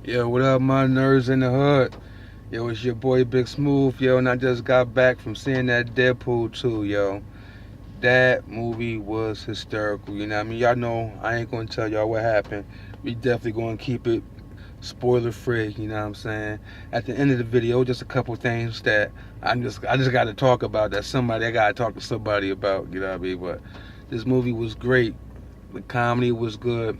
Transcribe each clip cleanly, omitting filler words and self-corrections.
Yo, what up, my nerds in the hood? Yo, it's your boy Big Smooth, yo, and I just got back from seeing that Deadpool 2, yo. That movie was hysterical, you know what I mean? Y'all know I ain't gonna tell y'all what happened. We definitely gonna keep it spoiler free, you know what I'm saying? At the end of the video, just a couple things that I just gotta talk about that I gotta talk to somebody about, you know what I mean? But this movie was great. The comedy was good.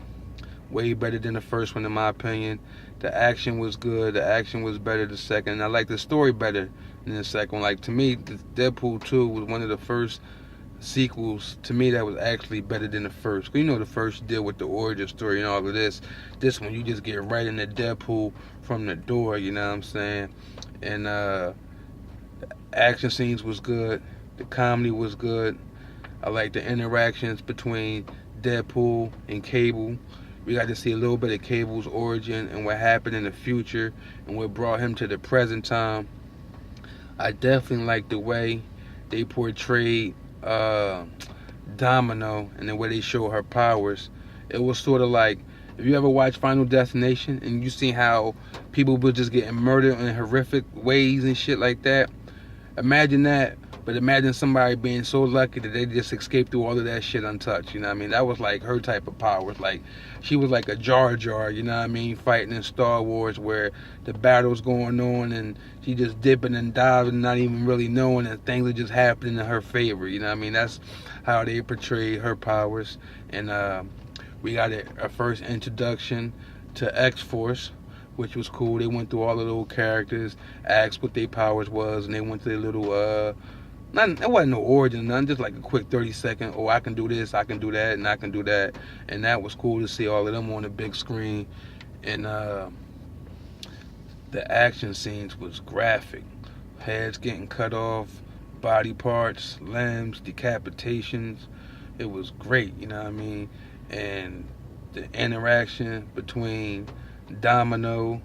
Way better than the first one in my opinion. The action was good. The action was better the second. And I like the story better than the second one. Like to me, Deadpool 2 was one of the first sequels to me that was actually better than the first. 'Cause you know the first deal with the origin story and all of this. This one you just get right into Deadpool from the door. You know what I'm saying? And action scenes was good. The comedy was good. I like the interactions between Deadpool and Cable. We got to see a little bit of Cable's origin and what happened in the future and what brought him to the present time. I definitely like the way they portrayed uh, Domino and the way they show her powers. It was sort of like if you ever watch Final Destination and you see how people were just getting murdered in horrific ways and shit like that. Imagine that, but imagine somebody being so lucky that they just escaped through all of that shit untouched. You know what I mean? That was like her type of powers. Like she was like a Jar Jar. You know what I mean? Fighting in Star Wars where the battle's going on and she just dipping and diving, not even really knowing that things are just happening in her favor. You know what I mean? That's how they portray her powers. And we got our first introduction to X Force, which was cool. They went through all the little characters, asked what their powers was, and they went to their little not it wasn't no origin, none, just like a quick 30-second. Oh, I can do this, I can do that, and I can do that, and that was cool to see all of them on the big screen. And the action scenes was graphic, heads getting cut off, body parts, limbs, decapitations. It was great, you know what I mean? And the interaction between Domino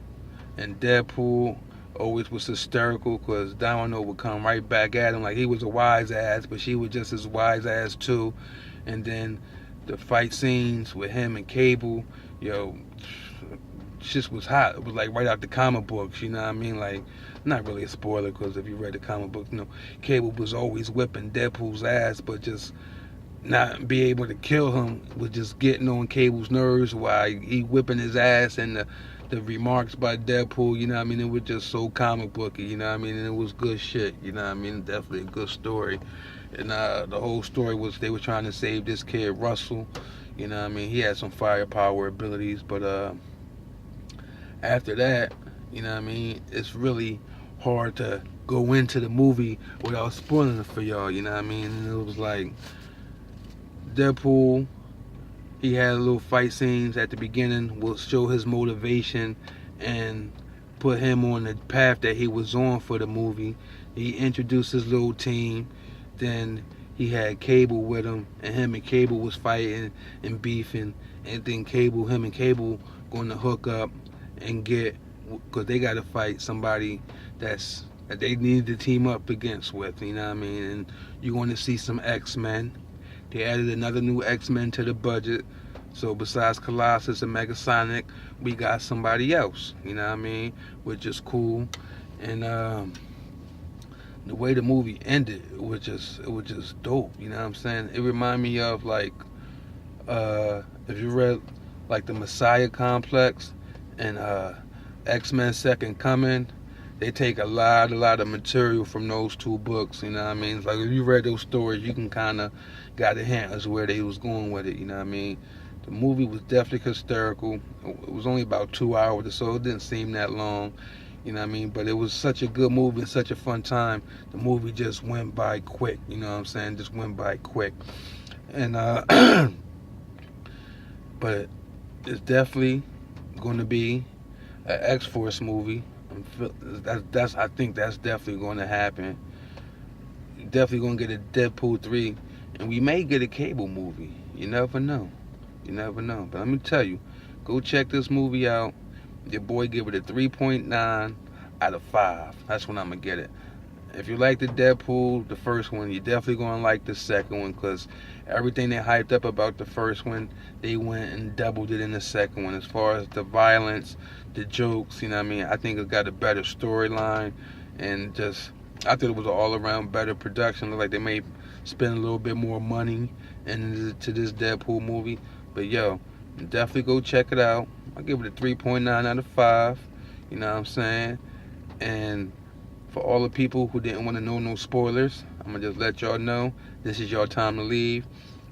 and Deadpool always was hysterical because Domino would come right back at him like he was a wise ass, but she was just as wise ass too. And then the fight scenes with him and Cable, yo, shit was hot. It was like right out the comic books, you know what I mean? Like, not really a spoiler because if you read the comic book, you know, Cable was always whipping Deadpool's ass, but just not be able to kill him was just getting on Cable's nerves while he whipping his ass and the remarks by Deadpool, you know what I mean? It was just so comic booky, you know what I mean? And it was good shit, you know what I mean? Definitely a good story. And the whole story was they were trying to save this kid, Russell, you know what I mean? He had some firepower abilities, but after that, you know what I mean? It's really hard to go into the movie without spoiling it for y'all, you know what I mean? And it was like, Deadpool, he had little fight scenes at the beginning, will show his motivation and put him on the path that he was on for the movie. He introduced his little team, then he had Cable with him, and him and Cable was fighting and beefing, and then him and Cable going to hook up and get, because they got to fight somebody that they need to team up against with, you know what I mean? And you're going to see some X-Men. They added another new X-Men to the budget. So besides Colossus and Megasonic, we got somebody else, you know what I mean? Which is cool. And the way the movie ended, it was just dope, you know what I'm saying? It reminded me of like if you read like the Messiah Complex and X-Men Second Coming, they take a lot of material from those two books, you know what I mean? It's like if you read those stories, you can kind of got a hint as where they was going with it, you know what I mean? The movie was definitely hysterical. It was only about 2 hours, so it didn't seem that long, you know what I mean? But it was such a good movie and such a fun time. The movie just went by quick, you know what I'm saying? Just went by quick. And but it's definitely going to be an X-Force movie. I think that's definitely going to happen. Definitely going to get a Deadpool 3, and we may get a Cable movie. You never know. You never know. But let me tell you, go check this movie out. Your boy gave it a 3.9 out of 5. That's when I'm going to get it. if you like the Deadpool, the first one, you're definitely gonna like the second one because everything they hyped up about the first one, they went and doubled it in the second one. As far as the violence, the jokes, you know what I mean? I think it got a better storyline and just I thought it was an all around better production. Looked like they may spend a little bit more money into this Deadpool movie. But yo, definitely go check it out. I give it a 3.9 out of 5. You know what I'm saying? And for all the people who didn't want to know no spoilers, I'm gonna just let y'all know this is your time to leave.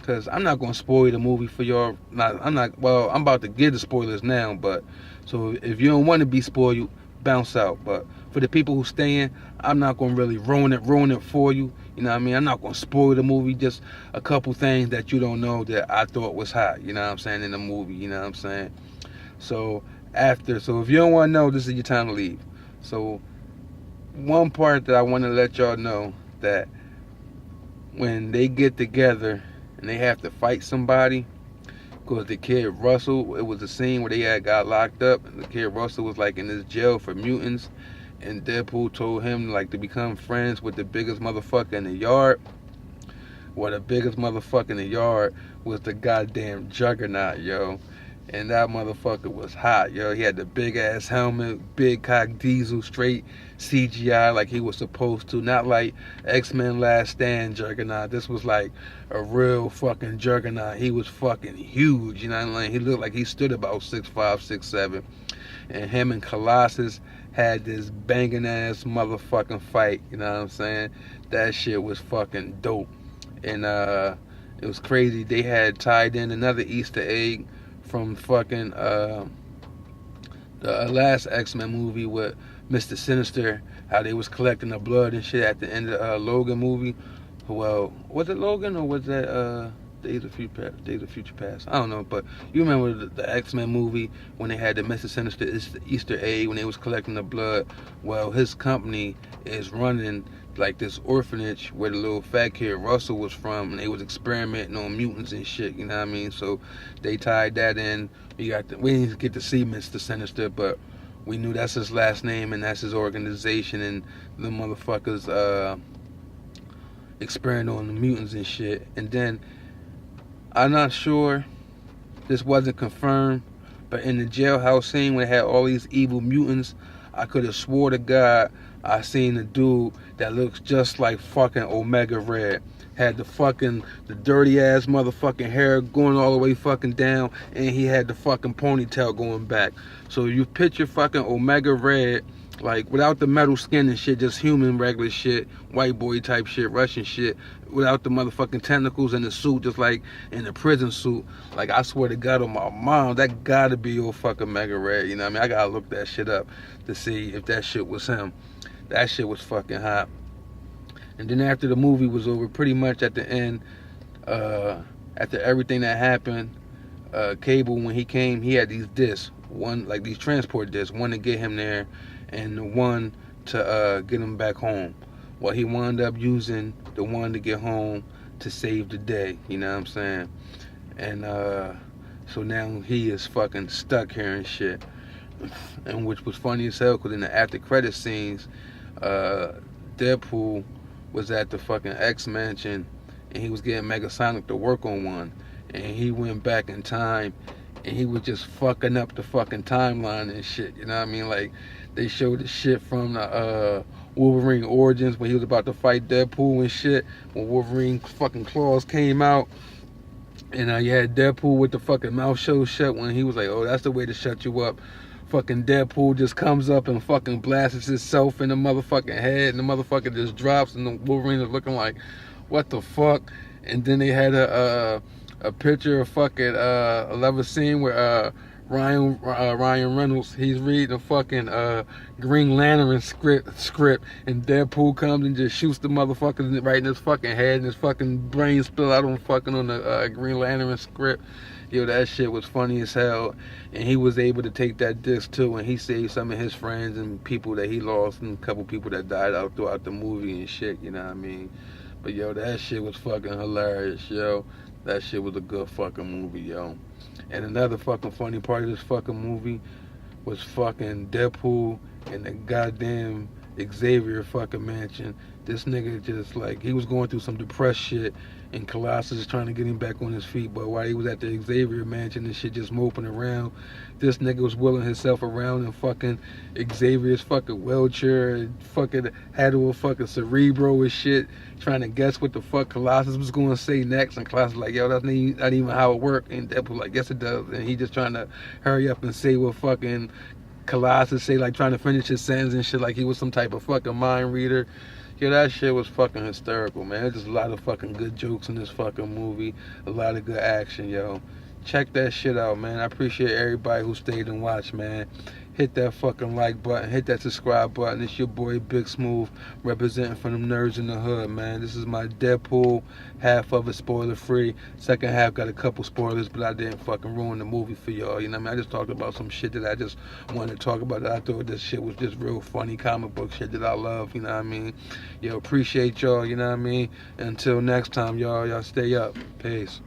Cause I'm not gonna spoil the movie for y'all. I'm not. Well, I'm about to give the spoilers now, but so if you don't want to be spoiled, you bounce out. But for the people who stay in, I'm not gonna really ruin it for you. You know what I mean? I'm not gonna spoil the movie. Just a couple things that you don't know that I thought was hot. You know what I'm saying in the movie. You know what I'm saying? So so if you don't want to know, this is your time to leave. So one part that I want to let y'all know that when they get together and they have to fight somebody, because the kid Russell, it was a scene where they had got locked up, and the kid Russell was like in this jail for mutants, and Deadpool told him like to become friends with the biggest motherfucker in the yard. Well, the biggest motherfucker in the yard was the goddamn Juggernaut, yo. And that motherfucker was hot, yo. He had the big ass helmet, big cock diesel, straight CGI like he was supposed to. Not like X-Men Last Stand Juggernaut. This was like a real fucking Juggernaut. He was fucking huge, you know what I mean? He looked like he stood about 6'5", 6'7". And him and Colossus had this banging ass motherfucking fight, you know what I'm saying? That shit was fucking dope. And it was crazy. They had tied in another Easter egg from fucking the last X-Men movie with Mr. Sinister, how they was collecting the blood and shit at the end of the Logan movie. Well, was it Logan or was that Days of Future Past? I don't know, but you remember the X-Men movie when they had the Mr. Sinister Easter egg when they was collecting the blood. Well, his company is running like this orphanage where the little fat kid Russell was from, and they was experimenting on mutants and shit, you know what I mean? So they tied that in. We didn't get to see Mr. Sinister, but we knew that's his last name and that's his organization, and the motherfuckers experimenting on the mutants and shit. And then I'm not sure, this wasn't confirmed, but in the jailhouse scene when they had all these evil mutants, I could have swore to God I seen a dude that looks just like fucking Omega Red. Had the dirty ass motherfucking hair going all the way fucking down, and he had the fucking ponytail going back. So you picture fucking Omega Red, like without the metal skin and shit, just human regular shit, white boy type shit, Russian shit, without the motherfucking tentacles and the suit, just like in the prison suit. Like I swear to God on my mom, that gotta be your fucking Omega Red. You know what I mean? I gotta look that shit up to see if that shit was him. That shit was fucking hot. And then after the movie was over, pretty much at the end, after everything that happened, Cable, when he came, he had these discs. One, like these transport discs. One to get him there, and the one to get him back home. Well, he wound up using the one to get home to save the day. You know what I'm saying? And so now he is fucking stuck here and shit. And which was funny as hell, because in the after credit scenes, Deadpool was at the fucking X Mansion, and he was getting Megasonic to work on one, and he went back in time, and he was just fucking up the fucking timeline and shit. You know what I mean? Like they showed the shit from the Wolverine Origins when he was about to fight Deadpool and shit. When Wolverine fucking claws came out, and you had Deadpool with the fucking mouth shut when he was like, "Oh, that's the way to shut you up." Fucking Deadpool just comes up and fucking blasts himself in the motherfucking head, and the motherfucker just drops, and the Wolverine is looking like, what the fuck? And then they had a picture of fucking a level scene where Ryan Reynolds, he's reading a fucking Green Lantern script, and Deadpool comes and just shoots the motherfucker right in his fucking head, and his fucking brain spill out on the Green Lantern script. Yo, that shit was funny as hell, and he was able to take that disc too, and he saved some of his friends and people that he lost, and a couple people that died out throughout the movie and shit, you know what I mean? But yo, that shit was fucking hilarious, yo. That shit was a good fucking movie, yo. And another fucking funny part of this fucking movie was fucking Deadpool and the goddamn Xavier fucking mansion. This nigga just like he was going through some depressed shit, and Colossus is trying to get him back on his feet. But while he was at the Xavier mansion and shit, just moping around, this nigga was wheeling himself around in fucking Xavier's fucking wheelchair, and fucking had a fucking cerebro and shit, trying to guess what the fuck Colossus was going to say next. And Colossus like, yo, that's not even how it worked. And Deadpool like, yes it does. And he just trying to hurry up and say what fucking Colossus say, like trying to finish his sentence and shit, like he was some type of fucking mind reader. Yeah, that shit was fucking hysterical, man. There's just a lot of fucking good jokes in this fucking movie, a lot of good action, yo. Check that shit out, man. I appreciate everybody who stayed and watched, man. Hit that fucking like button, hit that subscribe button. It's your boy Big Smooth representing for them nerds in the hood, man. This is my Deadpool, half of it spoiler free. Second half got a couple spoilers, but I didn't fucking ruin the movie for y'all. You know what I mean? I just talked about some shit that I just wanted to talk about. That I thought this shit was just real funny comic book shit that I love. You know what I mean? Yo, appreciate y'all. You know what I mean? Until next time, y'all stay up. Peace.